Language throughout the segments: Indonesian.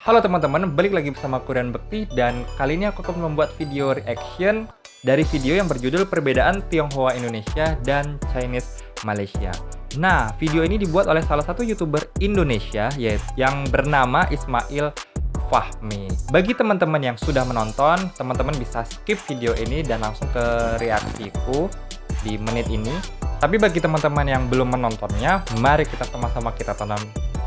Halo teman-teman, balik lagi bersama aku dan Bekti dan kali ini aku akan membuat video reaction dari video yang berjudul Perbedaan Tionghoa Indonesia dan Chinese Malaysia. Nah, video ini dibuat oleh salah satu YouTuber Indonesia yaitu yang bernama Ismail Fahmi. Bagi teman-teman yang sudah menonton, teman-teman bisa skip video ini dan langsung ke reaksiku di menit ini. Tapi bagi teman-teman yang belum menontonnya, mari kita sama-sama kita tonton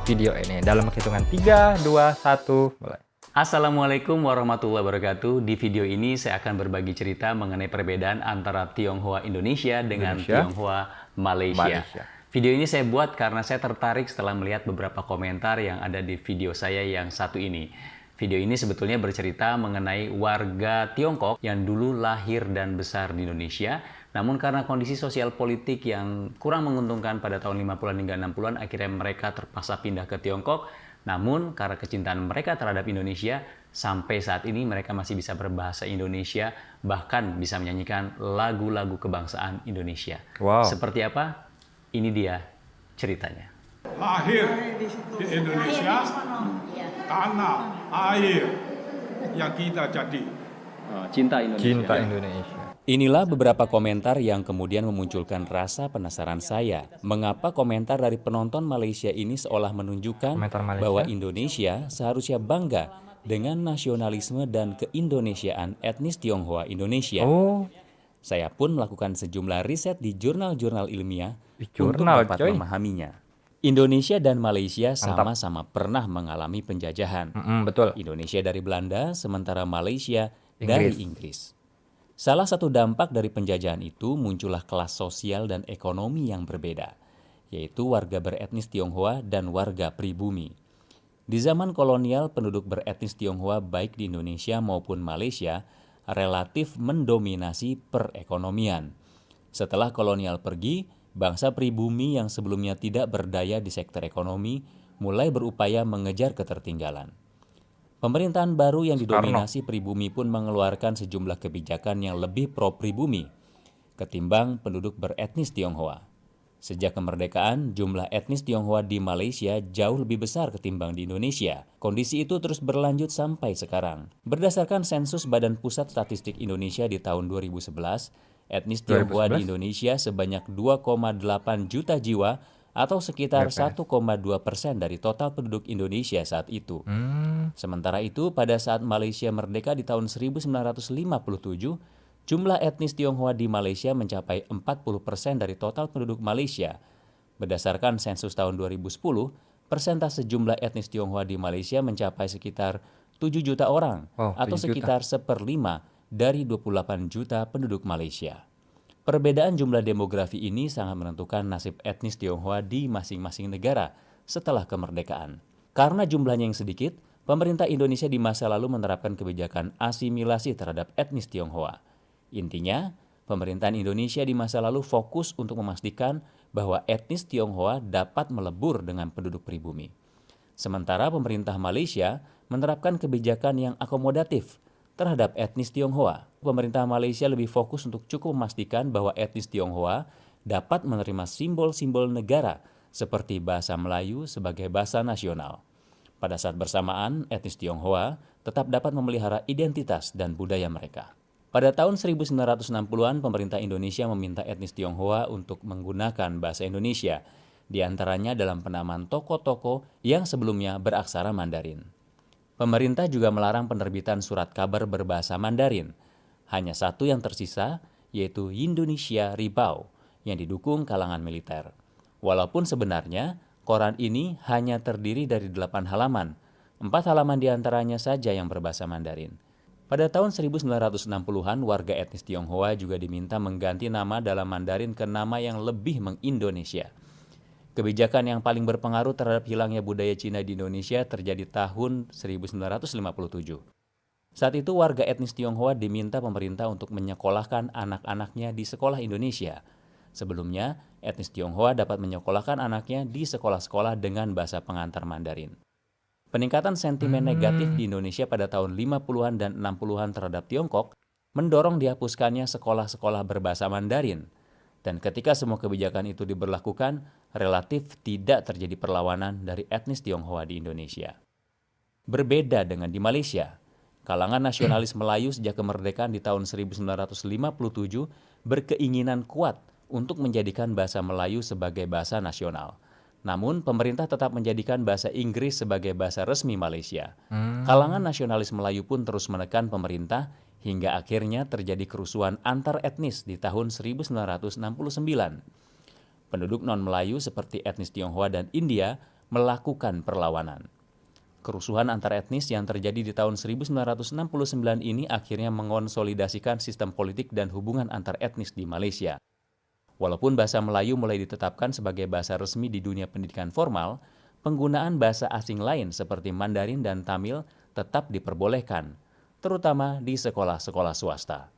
video ini dalam hitungan 3, 2, 1, mulai. Assalamualaikum warahmatullahi wabarakatuh. Di video ini saya akan berbagi cerita mengenai perbedaan antara Tionghoa Indonesia dengan Tionghoa Malaysia. Video ini saya buat karena saya tertarik setelah melihat beberapa komentar yang ada di video saya yang satu ini. Video ini sebetulnya bercerita mengenai warga Tiongkok yang dulu lahir dan besar di Indonesia, namun karena kondisi sosial politik yang kurang menguntungkan pada tahun 50-an hingga 60-an, akhirnya mereka terpaksa pindah ke Tiongkok. Namun karena kecintaan mereka terhadap Indonesia, sampai saat ini mereka masih bisa berbahasa Indonesia, bahkan bisa menyanyikan lagu-lagu kebangsaan Indonesia. Wow. Seperti apa? Ini dia ceritanya. Lahir di Indonesia, tanah, air yang kita jadi. Cinta Indonesia. Cinta Indonesia. Inilah beberapa komentar yang kemudian memunculkan rasa penasaran saya. Mengapa komentar dari penonton Malaysia ini seolah menunjukkan bahwa Indonesia seharusnya bangga dengan nasionalisme dan keindonesiaan etnis Tionghoa Indonesia. Saya pun melakukan sejumlah riset di jurnal-jurnal ilmiah untuk dapat memahaminya. Indonesia dan Malaysia sama-sama pernah mengalami penjajahan. Betul. Indonesia dari Belanda, sementara Malaysia dari Inggris. Salah satu dampak dari penjajahan itu muncullah kelas sosial dan ekonomi yang berbeda, yaitu warga beretnis Tionghoa dan warga pribumi. Di zaman kolonial, penduduk beretnis Tionghoa baik di Indonesia maupun Malaysia relatif mendominasi perekonomian. Setelah kolonial pergi, bangsa pribumi yang sebelumnya tidak berdaya di sektor ekonomi mulai berupaya mengejar ketertinggalan. Pemerintahan baru yang didominasi pribumi pun mengeluarkan sejumlah kebijakan yang lebih pro-pribumi ketimbang penduduk beretnis Tionghoa. Sejak kemerdekaan, jumlah etnis Tionghoa di Malaysia jauh lebih besar ketimbang di Indonesia. Kondisi itu terus berlanjut sampai sekarang. Berdasarkan sensus Badan Pusat Statistik Indonesia di tahun 2011, etnis Tionghoa di Indonesia sebanyak 2,8 juta jiwa atau sekitar 1,2% dari total penduduk Indonesia saat itu. Sementara itu, pada saat Malaysia merdeka di tahun 1957, jumlah etnis Tionghoa di Malaysia mencapai 40% dari total penduduk Malaysia. Berdasarkan sensus tahun 2010, persentase jumlah etnis Tionghoa di Malaysia mencapai sekitar 7 juta orang atau sekitar 1/5 dari 28 juta penduduk Malaysia. Perbedaan jumlah demografi ini sangat menentukan nasib etnis Tionghoa di masing-masing negara setelah kemerdekaan. Karena jumlahnya yang sedikit, pemerintah Indonesia di masa lalu menerapkan kebijakan asimilasi terhadap etnis Tionghoa. Intinya, pemerintahan Indonesia di masa lalu fokus untuk memastikan bahwa etnis Tionghoa dapat melebur dengan penduduk pribumi. Sementara pemerintah Malaysia menerapkan kebijakan yang akomodatif terhadap etnis Tionghoa. Pemerintah Malaysia lebih fokus untuk cukup memastikan bahwa etnis Tionghoa dapat menerima simbol-simbol negara seperti bahasa Melayu sebagai bahasa nasional. Pada saat bersamaan, etnis Tionghoa tetap dapat memelihara identitas dan budaya mereka. Pada tahun 1960-an, pemerintah Indonesia meminta etnis Tionghoa untuk menggunakan bahasa Indonesia, di antaranya dalam penamaan toko-toko yang sebelumnya beraksara Mandarin. Pemerintah juga melarang penerbitan surat kabar berbahasa Mandarin. Hanya satu yang tersisa, yaitu Indonesia Ribao, yang didukung kalangan militer. Walaupun sebenarnya, koran ini hanya terdiri dari 8 halaman. 4 halaman diantaranya saja yang berbahasa Mandarin. Pada tahun 1960-an, warga etnis Tionghoa juga diminta mengganti nama dalam Mandarin ke nama yang lebih mengindonesia. Kebijakan yang paling berpengaruh terhadap hilangnya budaya Cina di Indonesia terjadi tahun 1957. Saat itu warga etnis Tionghoa diminta pemerintah untuk menyekolahkan anak-anaknya di sekolah Indonesia. Sebelumnya, etnis Tionghoa dapat menyekolahkan anaknya di sekolah-sekolah dengan bahasa pengantar Mandarin. Peningkatan sentimen negatif di Indonesia pada tahun 50-an dan 60-an terhadap Tiongkok mendorong dihapuskannya sekolah-sekolah berbahasa Mandarin. Dan ketika semua kebijakan itu diberlakukan, relatif tidak terjadi perlawanan dari etnis Tionghoa di Indonesia. Berbeda dengan di Malaysia, kalangan nasionalis Melayu sejak kemerdekaan di tahun 1957 berkeinginan kuat untuk menjadikan bahasa Melayu sebagai bahasa nasional. Namun, pemerintah tetap menjadikan bahasa Inggris sebagai bahasa resmi Malaysia. Kalangan nasionalis Melayu pun terus menekan pemerintah hingga akhirnya terjadi kerusuhan antar etnis di tahun 1969. Penduduk non-Melayu seperti etnis Tionghoa dan India melakukan perlawanan. Kerusuhan antar etnis yang terjadi di tahun 1969 ini akhirnya mengonsolidasikan sistem politik dan hubungan antar etnis di Malaysia. Walaupun bahasa Melayu mulai ditetapkan sebagai bahasa resmi di dunia pendidikan formal, penggunaan bahasa asing lain seperti Mandarin dan Tamil tetap diperbolehkan, terutama di sekolah-sekolah swasta.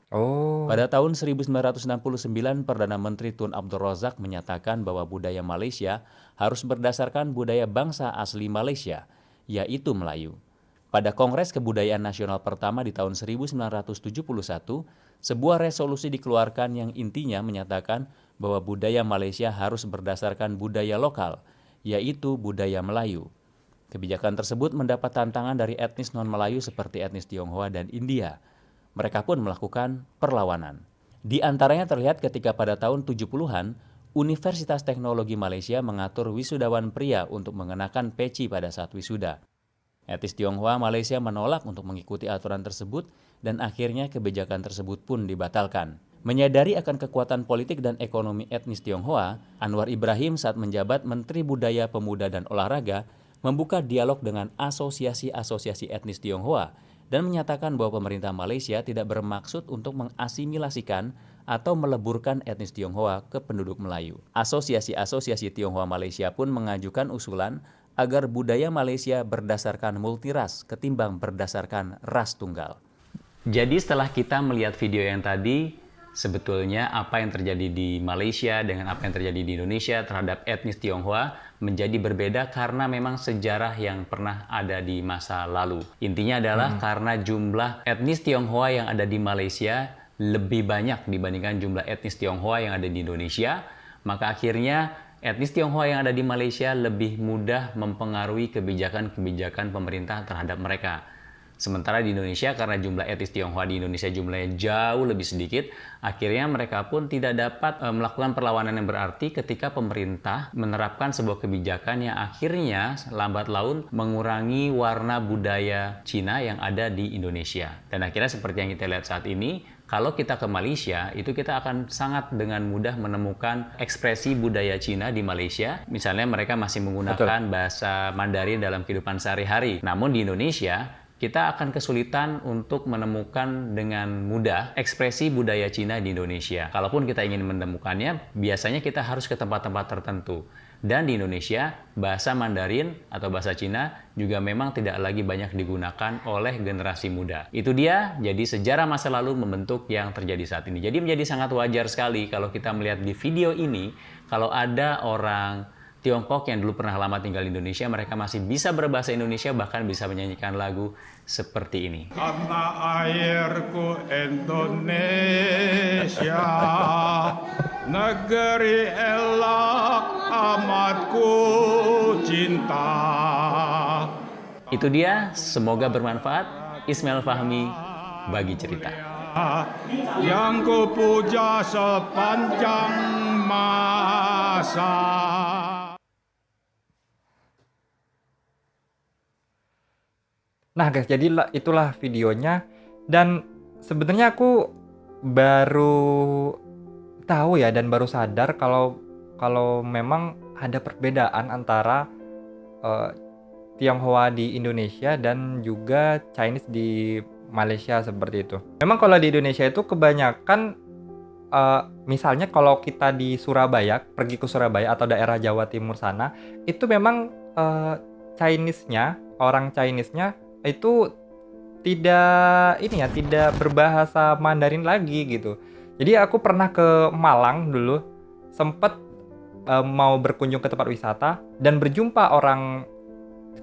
Pada tahun 1969, Perdana Menteri Tun Abdul Razak menyatakan bahwa budaya Malaysia harus berdasarkan budaya bangsa asli Malaysia, yaitu Melayu. Pada Kongres Kebudayaan Nasional pertama di tahun 1971, sebuah resolusi dikeluarkan yang intinya menyatakan bahwa budaya Malaysia harus berdasarkan budaya lokal, yaitu budaya Melayu. Kebijakan tersebut mendapat tantangan dari etnis non-Melayu seperti etnis Tionghoa dan India. Mereka pun melakukan perlawanan. Di antaranya terlihat ketika pada tahun 70-an, Universitas Teknologi Malaysia mengatur wisudawan pria untuk mengenakan peci pada saat wisuda. Etnis Tionghoa Malaysia menolak untuk mengikuti aturan tersebut dan akhirnya kebijakan tersebut pun dibatalkan. Menyadari akan kekuatan politik dan ekonomi etnis Tionghoa, Anwar Ibrahim saat menjabat Menteri Budaya, Pemuda, dan Olahraga membuka dialog dengan asosiasi-asosiasi etnis Tionghoa dan menyatakan bahwa pemerintah Malaysia tidak bermaksud untuk mengasimilasikan atau meleburkan etnis Tionghoa ke penduduk Melayu. Asosiasi-asosiasi Tionghoa Malaysia pun mengajukan usulan agar budaya Malaysia berdasarkan multiras ketimbang berdasarkan ras tunggal. Jadi setelah kita melihat video yang tadi, sebetulnya apa yang terjadi di Malaysia dengan apa yang terjadi di Indonesia terhadap etnis Tionghoa menjadi berbeda karena memang sejarah yang pernah ada di masa lalu. Intinya adalah karena jumlah etnis Tionghoa yang ada di Malaysia lebih banyak dibandingkan jumlah etnis Tionghoa yang ada di Indonesia, maka akhirnya etnis Tionghoa yang ada di Malaysia lebih mudah mempengaruhi kebijakan-kebijakan pemerintah terhadap mereka. Sementara di Indonesia, karena jumlah etnis Tionghoa di Indonesia jumlahnya jauh lebih sedikit, akhirnya mereka pun tidak dapat melakukan perlawanan yang berarti ketika pemerintah menerapkan sebuah kebijakan yang akhirnya lambat laun mengurangi warna budaya Cina yang ada di Indonesia. Dan akhirnya seperti yang kita lihat saat ini, kalau kita ke Malaysia, itu kita akan sangat dengan mudah menemukan ekspresi budaya Cina di Malaysia. Misalnya mereka masih menggunakan bahasa Mandarin dalam kehidupan sehari-hari. Namun di Indonesia, kita akan kesulitan untuk menemukan dengan mudah ekspresi budaya Cina di Indonesia. Kalaupun kita ingin menemukannya, biasanya kita harus ke tempat-tempat tertentu. Dan di Indonesia, bahasa Mandarin atau bahasa Cina juga memang tidak lagi banyak digunakan oleh generasi muda. Itu dia, jadi sejarah masa lalu membentuk yang terjadi saat ini. Jadi menjadi sangat wajar sekali kalau kita melihat di video ini, kalau ada orang Tiongkok yang dulu pernah lama tinggal di Indonesia, mereka masih bisa berbahasa Indonesia, bahkan bisa menyanyikan lagu seperti ini. Tanah airku Indonesia, negeri elok amatku cinta. Itu dia, semoga bermanfaat. Ismail Fahmi, Bagi Cerita. Yang ku puja sepanjang masa. Nah guys, jadi itulah videonya. Dan sebenarnya aku baru tahu ya dan baru sadar kalau memang ada perbedaan antara Tionghoa di Indonesia dan juga Chinese di Malaysia seperti itu. Memang kalau di Indonesia itu kebanyakan misalnya kalau kita di Surabaya, pergi ke Surabaya atau daerah Jawa Timur sana, itu memang Chinese-nya, orang Chinese-nya itu tidak berbahasa Mandarin lagi gitu. Jadi aku pernah ke Malang dulu, sempet mau berkunjung ke tempat wisata dan berjumpa orang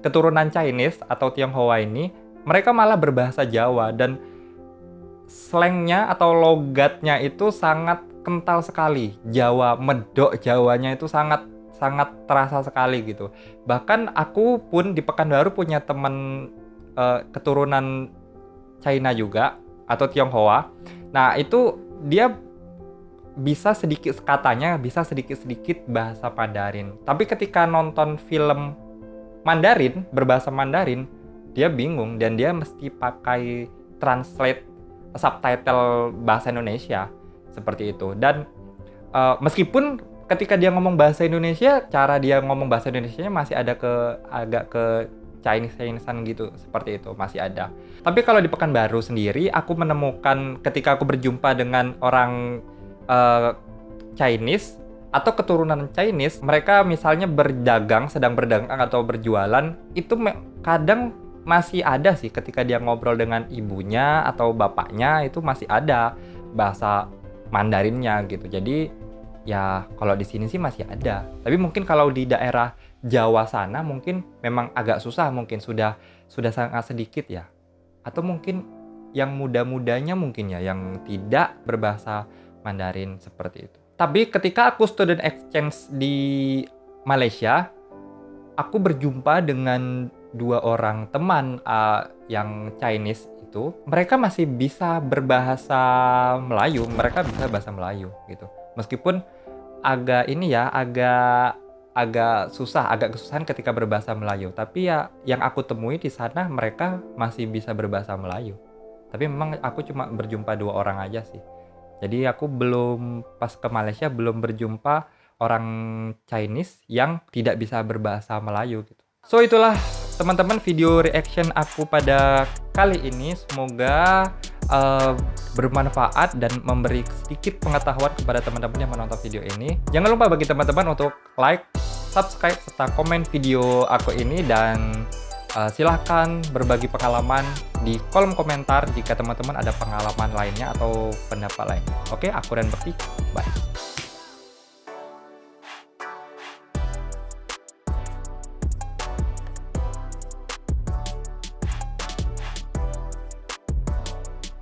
keturunan Chinese atau Tionghoa ini, mereka malah berbahasa Jawa dan slangnya atau logatnya itu sangat kental sekali. Jawa, medok Jawanya itu sangat terasa sekali gitu. Bahkan aku pun di Pekanbaru punya teman keturunan China juga atau Tionghoa. Nah, itu dia bisa sedikit-sedikit bahasa Mandarin. Tapi ketika nonton film Mandarin, berbahasa Mandarin, dia bingung dan dia mesti pakai translate subtitle bahasa Indonesia seperti itu. Dan meskipun ketika dia ngomong bahasa Indonesia, cara dia ngomong bahasa Indonesianya masih ada agak ke Chinese-Chinesean gitu, seperti itu masih ada. Tapi kalau di Pekanbaru sendiri, aku menemukan ketika aku berjumpa dengan orang Chinese atau keturunan Chinese, mereka misalnya sedang berdagang atau berjualan, itu kadang masih ada sih ketika dia ngobrol dengan ibunya atau bapaknya, itu masih ada bahasa Mandarinnya gitu. Jadi ya kalau di sini sih masih ada. Tapi mungkin kalau di daerah Jawa sana mungkin memang agak susah, mungkin sudah sangat sedikit ya. Atau mungkin yang muda-mudanya mungkin ya yang tidak berbahasa Mandarin seperti itu. Tapi ketika aku student exchange di Malaysia, aku berjumpa dengan 2 orang teman yang Chinese itu. Mereka masih bisa berbahasa Melayu, mereka bisa bahasa Melayu gitu. Meskipun agak kesusahan ketika berbahasa Melayu. Tapi ya yang aku temui di sana mereka masih bisa berbahasa Melayu. Tapi memang aku cuma berjumpa 2 orang aja sih. Jadi aku pas ke Malaysia belum berjumpa orang Chinese yang tidak bisa berbahasa Melayu gitu. So itulah teman-teman video reaction aku pada kali ini. Semoga bermanfaat dan memberi sedikit pengetahuan kepada teman-teman yang menonton video ini. Jangan lupa bagi teman-teman untuk like, subscribe, serta komen video aku ini. Dan silahkan berbagi pengalaman di kolom komentar jika teman-teman ada pengalaman lainnya atau pendapat lainnya. Oke, aku Ren Bekti, bye.